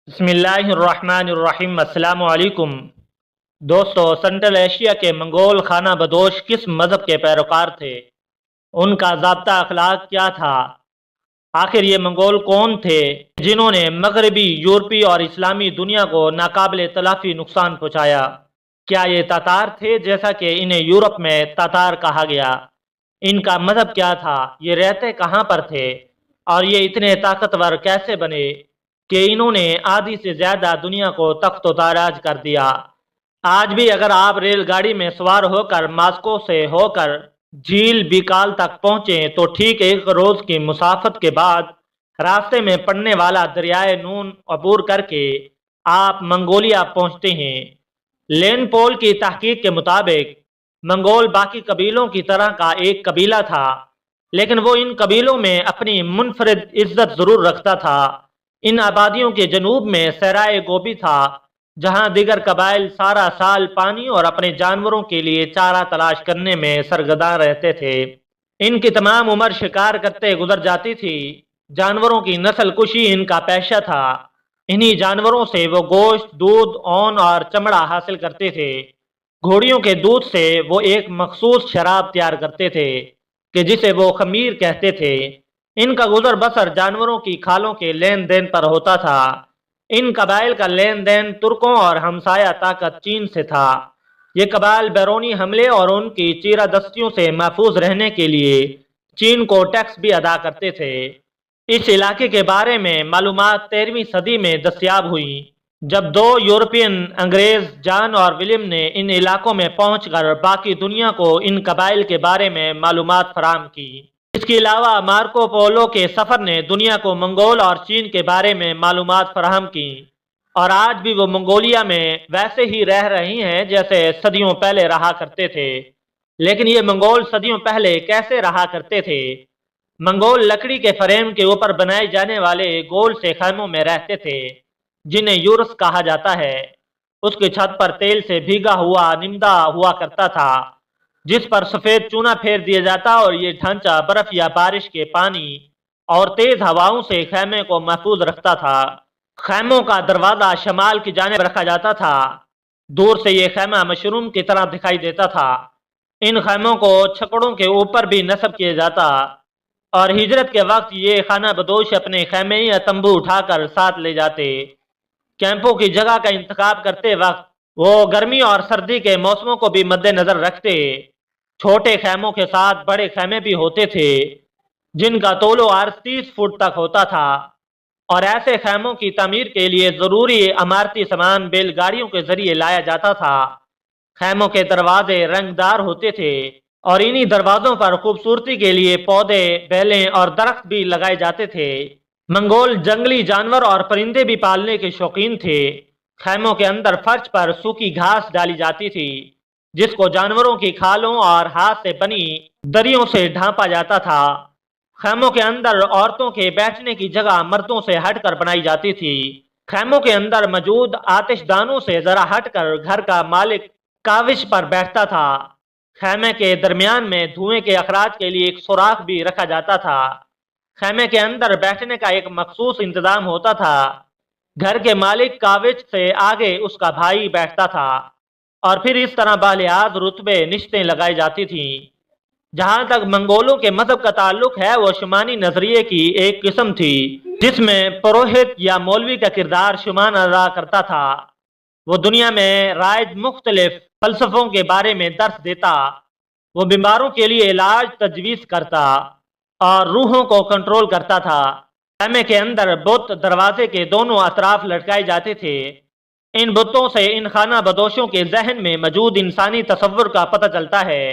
بسم اللہ الرحمن الرحیم۔ السلام علیکم دوستو، سنٹرل ایشیا کے منگول خانہ بدوش کس مذہب کے پیروکار تھے؟ ان کا ضابطہ اخلاق کیا تھا؟ آخر یہ منگول کون تھے جنہوں نے مغربی، یورپی اور اسلامی دنیا کو ناقابل تلافی نقصان پہنچایا؟ کیا یہ تاتار تھے جیسا کہ انہیں یورپ میں تاتار کہا گیا؟ ان کا مذہب کیا تھا؟ یہ رہتے کہاں پر تھے؟ اور یہ اتنے طاقتور کیسے بنے کہ انہوں نے آدھی سے زیادہ دنیا کو تخت و تاراج کر دیا؟ آج بھی اگر آپ ریل گاڑی میں سوار ہو کر ماسکو سے ہو کر جھیل بیکال تک پہنچیں تو ٹھیک ایک روز کی مسافت کے بعد راستے میں پڑنے والا دریائے نون عبور کر کے آپ منگولیا پہنچتے ہیں۔ لین پول کی تحقیق کے مطابق منگول باقی قبیلوں کی طرح کا ایک قبیلہ تھا، لیکن وہ ان قبیلوں میں اپنی منفرد عزت ضرور رکھتا تھا۔ ان آبادیوں کے جنوب میں صحرائے گوبی تھا، جہاں دیگر قبائل سارا سال پانی اور اپنے جانوروں کے لیے چارہ تلاش کرنے میں سرگرداں رہتے تھے۔ ان کی تمام عمر شکار کرتے گزر جاتی تھی۔ جانوروں کی نسل کشی ان کا پیشہ تھا۔ انہی جانوروں سے وہ گوشت، دودھ، اون اور چمڑا حاصل کرتے تھے۔ گھوڑیوں کے دودھ سے وہ ایک مخصوص شراب تیار کرتے تھے کہ جسے وہ خمیر کہتے تھے۔ ان کا گزر بسر جانوروں کی کھالوں کے لین دین پر ہوتا تھا۔ ان قبائل کا لین دین ترکوں اور ہمسایہ طاقت چین سے تھا۔ یہ قبائل بیرونی حملے اور ان کی چیرہ دستیوں سے محفوظ رہنے کے لیے چین کو ٹیکس بھی ادا کرتے تھے۔ اس علاقے کے بارے میں معلومات 13ویں صدی میں دستیاب ہوئیں، جب دو یورپین انگریز جان اور ولیم نے ان علاقوں میں پہنچ کر باقی دنیا کو ان قبائل کے بارے میں معلومات فراہم کی۔ اس کے علاوہ مارکو پولو کے سفر نے دنیا کو منگول اور چین کے بارے میں معلومات فراہم کی، اور آج بھی وہ منگولیا میں ویسے ہی رہ رہی ہیں جیسے صدیوں پہلے رہا کرتے تھے۔ لیکن یہ منگول صدیوں پہلے کیسے رہا کرتے تھے؟ منگول لکڑی کے فریم کے اوپر بنائے جانے والے گول سے خیموں میں رہتے تھے، جنہیں یورس کہا جاتا ہے۔ اس کی چھت پر تیل سے بھیگا ہوا نمدا ہوا کرتا تھا، جس پر سفید چونا پھیر دیا جاتا، اور یہ ڈھانچہ برف یا بارش کے پانی اور تیز ہواؤں سے خیمے کو محفوظ رکھتا تھا۔ خیموں کا دروازہ شمال کی جانب رکھا جاتا تھا۔ دور سے یہ خیمہ مشروم کی طرح دکھائی دیتا تھا۔ ان خیموں کو چھکڑوں کے اوپر بھی نصب کیا جاتا، اور ہجرت کے وقت یہ خانہ بدوش اپنے خیمے یا تمبو اٹھا کر ساتھ لے جاتے۔ کیمپوں کی جگہ کا انتخاب کرتے وقت وہ گرمی اور سردی کے موسموں کو بھی مد نظر رکھتے۔ چھوٹے خیموں کے ساتھ بڑے خیمے بھی ہوتے تھے، جن کا طول و عرض 30 فٹ تک ہوتا تھا، اور ایسے خیموں کی تعمیر کے لیے ضروری عمارتی سامان بیل گاڑیوں کے ذریعے لایا جاتا تھا۔ خیموں کے دروازے رنگدار ہوتے تھے، اور انہی دروازوں پر خوبصورتی کے لیے پودے، بیلیں اور درخت بھی لگائے جاتے تھے۔ منگول جنگلی جانور اور پرندے بھی پالنے کے شوقین تھے۔ خیموں کے اندر فرش پر سوکھی گھاس ڈالی جاتی تھی، جس کو جانوروں کی کھالوں اور ہاتھ سے بنی دریوں سے ڈھانپا جاتا تھا۔ خیموں کے اندر عورتوں کے بیٹھنے کی جگہ مردوں سے ہٹ کر بنائی جاتی تھی۔ خیموں کے اندر موجود آتش دانوں سے ذرا ہٹ کر گھر کا مالک کاوش پر بیٹھتا تھا۔ خیمے کے درمیان میں دھوئیں کے اخراج کے لیے ایک سوراخ بھی رکھا جاتا تھا۔ خیمے کے اندر بیٹھنے کا ایک مخصوص انتظام ہوتا تھا۔ گھر کے مالک کاوش سے آگے اس کا بھائی بیٹھتا تھا، اور پھر اس طرح بالحاظ رتبے نشستیں لگائی جاتی تھیں۔ جہاں تک منگولوں کے مذہب کا تعلق ہے، وہ شمانی نظریے کی ایک قسم تھی، جس میں پروہت یا مولوی کا کردار شمان ادا کرتا تھا۔ وہ دنیا میں رائج مختلف فلسفوں کے بارے میں درس دیتا۔ وہ بیماروں کے لیے علاج تجویز کرتا اور روحوں کو کنٹرول کرتا تھا۔ خیمے کے اندر بت دروازے کے دونوں اطراف لٹکائے جاتے تھے۔ ان بتوں سے ان خانہ بدوشوں کے ذہن میں موجود انسانی تصور کا پتہ چلتا ہے۔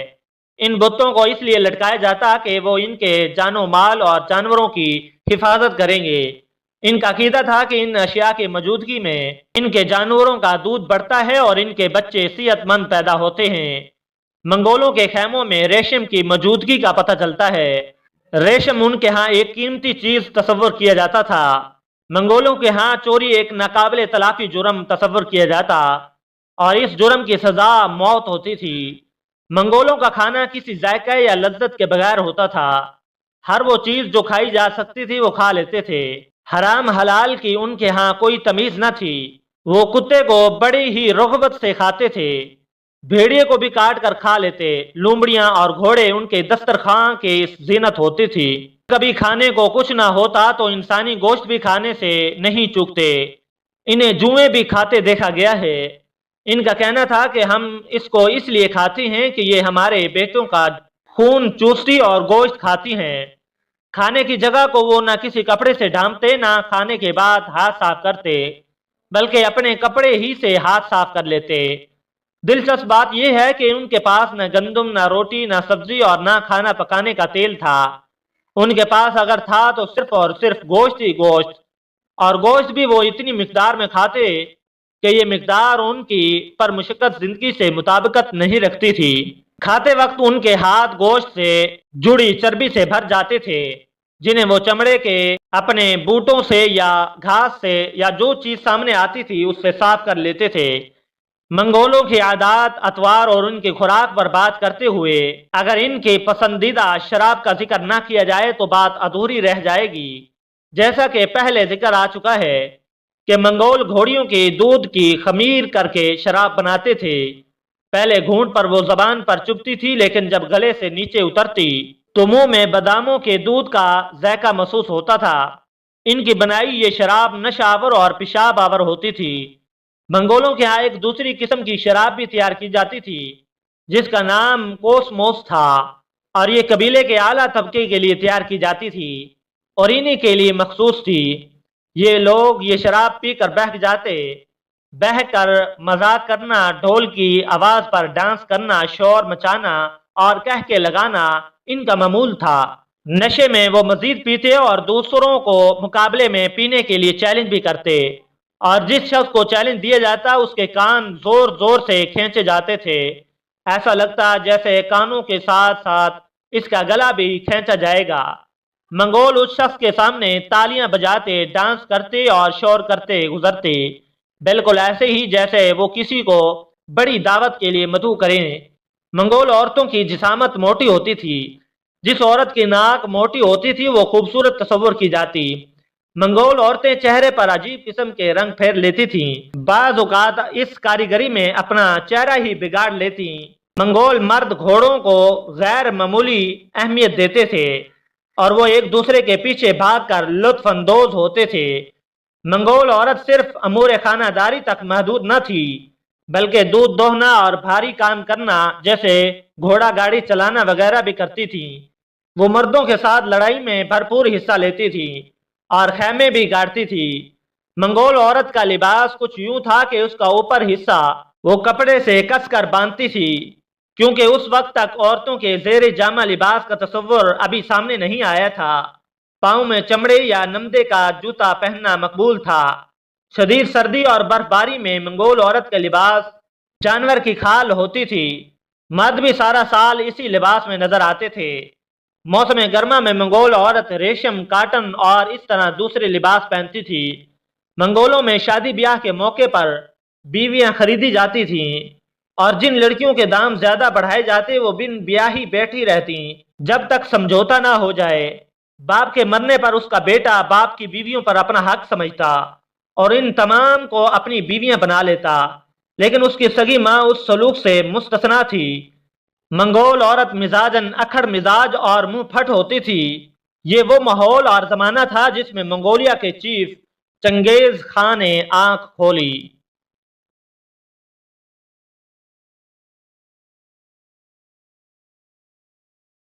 ان بتوں کو اس لیے لٹکایا جاتا کہ وہ ان کے جان و مال اور جانوروں کی حفاظت کریں گے۔ ان کا عقیدہ تھا کہ ان اشیاء کی موجودگی میں ان کے جانوروں کا دودھ بڑھتا ہے اور ان کے بچے صحت مند پیدا ہوتے ہیں۔ منگولوں کے خیموں میں ریشم کی موجودگی کا پتہ چلتا ہے۔ ریشم ان کے ہاں ایک قیمتی چیز تصور کیا جاتا تھا۔ منگولوں کے ہاں چوری ایک ناقابل تلافی جرم تصور کیا جاتا، اور اس جرم کی سزا موت ہوتی تھی۔ منگولوں کا کھانا کسی ذائقہ یا لذت کے بغیر ہوتا تھا۔ ہر وہ چیز جو کھائی جا سکتی تھی وہ کھا لیتے تھے۔ حرام حلال کی ان کے ہاں کوئی تمیز نہ تھی۔ وہ کتے کو بڑی ہی رغبت سے کھاتے تھے، بھیڑیے کو بھی کاٹ کر کھا لیتے۔ لومڑیاں اور گھوڑے ان کے دسترخوان کی زینت ہوتی تھی۔ کبھی کھانے کو کچھ نہ ہوتا تو انسانی گوشت بھی کھانے سے نہیں چوکتے۔ انہیں جوئیں بھی کھاتے دیکھا گیا ہے۔ ان کا کہنا تھا کہ ہم اس کو اس لیے کھاتے ہیں کہ یہ ہمارے بیٹوں کا خون چوستی اور گوشت کھاتی ہیں۔ کھانے کی جگہ کو وہ نہ کسی کپڑے سے ڈھانپتے، نہ کھانے کے بعد ہاتھ صاف کرتے، بلکہ اپنے کپڑے ہی سے ہاتھ صاف کر لیتے۔ دلچسپ بات یہ ہے کہ ان کے پاس نہ گندم، نہ روٹی، نہ سبزی اور نہ کھانا پکانے کا تیل تھا۔ ان کے پاس اگر تھا تو صرف اور صرف گوشت ہی گوشت، اور گوشت بھی وہ اتنی مقدار میں کھاتے کہ یہ مقدار ان کی پر مشقت زندگی سے مطابقت نہیں رکھتی تھی۔ کھاتے وقت ان کے ہاتھ گوشت سے جڑی چربی سے بھر جاتے تھے، جنہیں وہ چمڑے کے اپنے بوٹوں سے یا گھاس سے یا جو چیز سامنے آتی تھی اس سے صاف کر لیتے تھے۔ منگولوں کی عادات، اطوار اور ان کی خوراک پر بات کرتے ہوئے اگر ان کی پسندیدہ شراب کا ذکر نہ کیا جائے تو بات ادھوری رہ جائے گی۔ جیسا کہ پہلے ذکر آ چکا ہے کہ منگول گھوڑیوں کے دودھ کی خمیر کر کے شراب بناتے تھے۔ پہلے گھونٹ پر وہ زبان پر چبھتی تھی، لیکن جب گلے سے نیچے اترتی تو منہ میں باداموں کے دودھ کا ذائقہ محسوس ہوتا تھا۔ ان کی بنائی یہ شراب نشہ آور اور پیشاب آور ہوتی تھی۔ منگولوں کے ہاں ایک دوسری قسم کی شراب بھی تیار کی جاتی تھی جس کا نام کوسموس تھا، اور یہ قبیلے کے اعلیٰ طبقے کے لیے تیار کی جاتی تھی اور انہی کے لیے مخصوص تھی۔ یہ لوگ یہ شراب پی کر بہک جاتے، بہہ کر مذاق کرنا، ڈھول کی آواز پر ڈانس کرنا، شور مچانا اور کہہ کے لگانا ان کا معمول تھا۔ نشے میں وہ مزید پیتے اور دوسروں کو مقابلے میں پینے کے لیے چیلنج بھی کرتے، اور جس شخص کو چیلنج دیا جاتا اس کے کان زور زور سے کھینچے جاتے تھے۔ ایسا لگتا جیسے کانوں کے ساتھ ساتھ اس کا گلا بھی کھینچا جائے گا۔ منگول اس شخص کے سامنے تالیاں بجاتے، ڈانس کرتے اور شور کرتے گزرتے، بالکل ایسے ہی جیسے وہ کسی کو بڑی دعوت کے لیے مدعو کریں۔ منگول عورتوں کی جسامت موٹی ہوتی تھی۔ جس عورت کی ناک موٹی ہوتی تھی وہ خوبصورت تصور کی جاتی۔ منگول عورتیں چہرے پر عجیب قسم کے رنگ پھیر لیتی تھیں، بعض اوقات اس کاریگری میں اپنا چہرہ ہی بگاڑ لیتی۔ منگول مرد گھوڑوں کو غیر معمولی اہمیت دیتے تھے اور وہ ایک دوسرے کے پیچھے بھاگ کر لطف اندوز ہوتے تھے۔ منگول عورت صرف امور خانہ داری تک محدود نہ تھی، بلکہ دودھ دوہنا اور بھاری کام کرنا جیسے گھوڑا گاڑی چلانا وغیرہ بھی کرتی تھی۔ وہ مردوں کے ساتھ لڑائی میں بھرپور حصہ لیتی تھی اور خیمے بھی گاڑتی تھی۔ منگول عورت کا لباس کچھ یوں تھا کہ اس کا اوپر حصہ وہ کپڑے سے کس کر باندھتی تھی، کیونکہ اس وقت تک عورتوں کے زیر جامہ لباس کا تصور ابھی سامنے نہیں آیا تھا۔ پاؤں میں چمڑے یا نمدے کا جوتا پہننا مقبول تھا۔ شدید سردی اور برف باری میں منگول عورت کا لباس جانور کی کھال ہوتی تھی۔ مرد بھی سارا سال اسی لباس میں نظر آتے تھے۔ موسم گرما میں منگول عورت ریشم، کاٹن اور اس طرح دوسرے لباس پہنتی تھی۔ منگولوں میں شادی بیاہ کے موقع پر بیویاں خریدی جاتی تھیں، اور جن لڑکیوں کے دام زیادہ بڑھائے جاتے وہ بن بیاہی بیٹھی رہتی جب تک سمجھوتا نہ ہو جائے۔ باپ کے مرنے پر اس کا بیٹا باپ کی بیویوں پر اپنا حق سمجھتا اور ان تمام کو اپنی بیویاں بنا لیتا، لیکن اس کی سگی ماں اس سلوک سے مستثنا تھی۔ منگول عورت مزاجن اکھڑ مزاج اور منہ پھٹ ہوتی تھی۔ یہ وہ ماحول اور زمانہ تھا جس میں منگولیا کے چیف چنگیز خان نے آنکھ کھولی۔